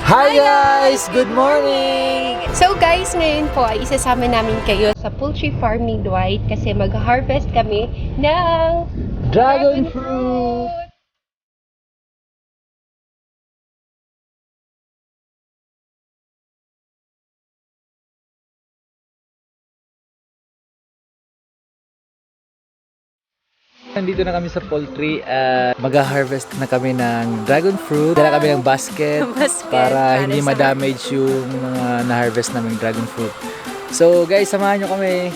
Hi guys! Good morning! So guys, ngayon po ay isasama namin kayo sa poultry farm ni Dwight kasi mag-harvest kami ng Dragon fruit! Nandito na kami sa poultry at mag-harvest na kami ng dragon fruit. Dala kami ng basket, para hindi ma-damage yung mga na-harvest naming dragon fruit. So guys, samahan nyo kami.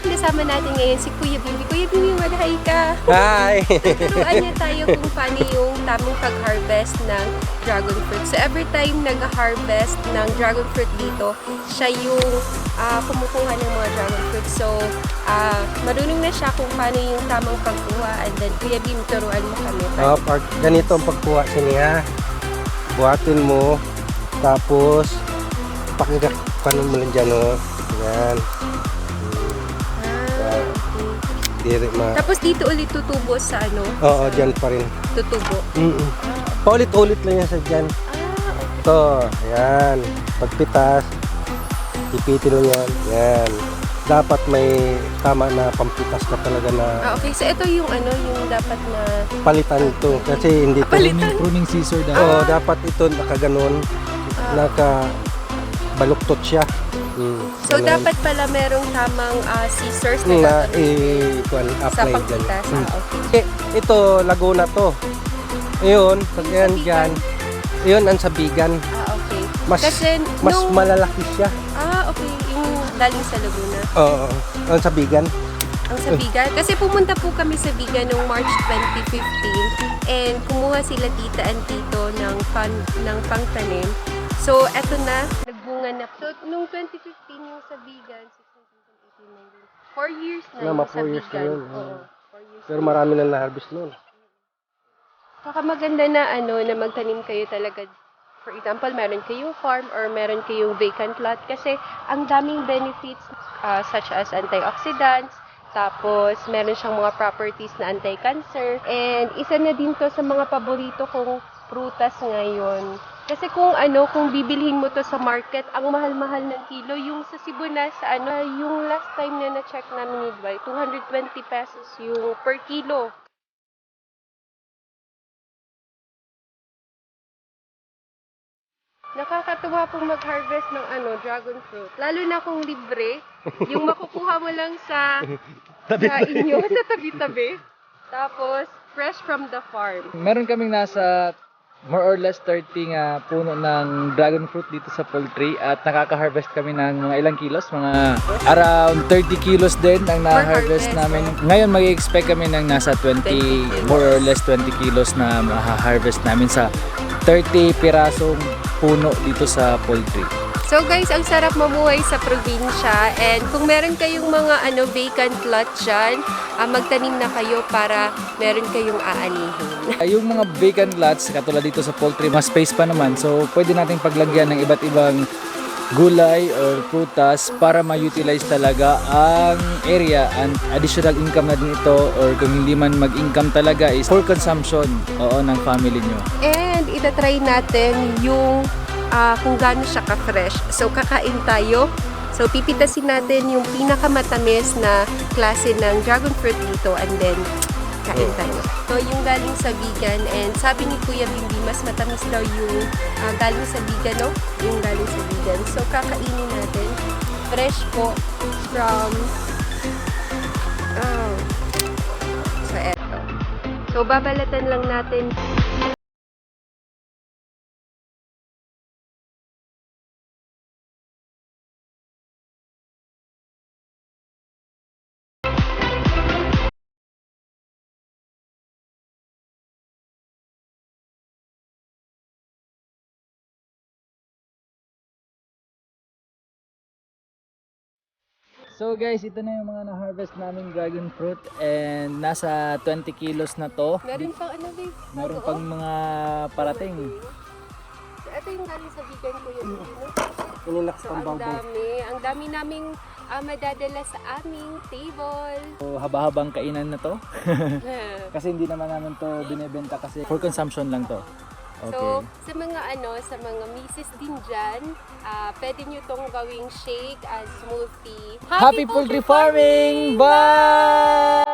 Kasama natin ngayon si Kuya Bibi. Kuya Bibi, mag-hi ka! Hi! Turuan niya tayo kung paano yung tamang pag-harvest ng dragon fruit. So every time nag-harvest ng dragon fruit dito, siya yung kumukuha ng mga dragon fruit. So marunong na siya kung paano yung tamang pagkuha. And then Kuya Bibi, turuan mo kami. Ganito ang pagkuha siya. Buhatin mo, tapos pakikapanon mo lang dyan, oh. Yan. Diri ma. Tapos dito ulit tutubo sa ano? Oo, dyan pa rin. Tutubo. Paulit-ulit lang yan sa dyan. Okay. Ito, yan. Pagpitas, ipitin mo yan. Yan. Dapat may tama na pampitas ka talaga na Okay, so ito yung ano, yung dapat na palitan ito. Kasi hindi ito. Pruning scissor daw. Oo, dapat ito nakaganon. Nakabaluktot siya. So dapat pala merong tamang scissors na na gagamitin sa apply dyan. pagpitas. Okay. Ito, Laguna to. Ayun, pag yan dyan, yun ang sabigan. Okay. Mas, Kasi mas malalaki siya. okay. Yung galing sa Laguna. Oo, ang sabigan. Ang Sabigan. Kasi pumunta po kami sa Sabigan noong March 2015 and kumuha sila tita and tito ng pangtanim. So, eto na, nagbunga na. So, nung 2015 yung Sabigan, 16, 17, 18, 19, 4 years na yung 4 years na yun. Oo, 4 years Pero na. marami na na-harvest noon. Saka maganda na na magtanim kayo talaga. For example, meron kayong farm or meron kayong vacant lot kasi ang daming benefits such as antioxidants, tapos meron siyang mga properties na anti-cancer, and isa na din to sa mga paborito kong prutas ngayon. Kasi kung bibilhin mo to sa market, ang mahal-mahal ng kilo. Yung sa Sibuna, yung last time na na-check namin ni Dwight, 220 pesos yung per kilo. Nakakatuwa pong mag-harvest ng dragon fruit. Lalo na kung libre, yung makukuha mo lang sa inyo, sa tabi-tabi. Tapos, fresh from the farm. Meron kaming nasa more or less 30 nga puno ng dragon fruit dito sa poultry at nakaka-harvest kami ng mga ilang kilos, mga around 30 kilos din ang na-harvest namin. Ngayon mag-expect kami ng nasa 20, more or less 20 kilos na ma-harvest namin sa 30 pirasong puno dito sa poultry. So guys, ang sarap mamuhay sa probinsya, and kung meron kayong mga vacant lot dyan, magtanim na kayo para meron kayong aanihin. Yung mga vacant lots, katulad dito sa poultry, mas space pa naman. So, pwede nating paglagyan ng iba't ibang gulay or prutas para ma-utilize talaga ang area, and additional income na din ito, or kung hindi man mag-income talaga is for consumption ng family nyo. And itatry natin yung kung gaano siya ka-fresh. So, kakain tayo. So, pipitasin natin yung pinakamatamis na klase ng dragon fruit dito, and then kain tayo. So, yung galing sa vegan, and sabi ni Kuya Bimbi, mas matamis daw yung galing sa vegan, no? Yung galing sa vegan. So, kakainin natin. Fresh po from so, eto. So, babalatan lang natin. So guys, ito na yung mga na-harvest naming dragon fruit, and nasa 20 kilos na to. Meron pang babe? Meron pang mga parating. So, ito yung galing sa vegan ko yun. Ininak So, pang ang baboy. dami. Ang dami naming madadala sa aming table. So, haba-habang kainan na to. Kasi hindi naman namin to binebenta kasi for consumption lang to. Okay. So, sa mga misis din dyan, pwede nyo tong gawing shake as smoothie. Happy poultry farming! Bye!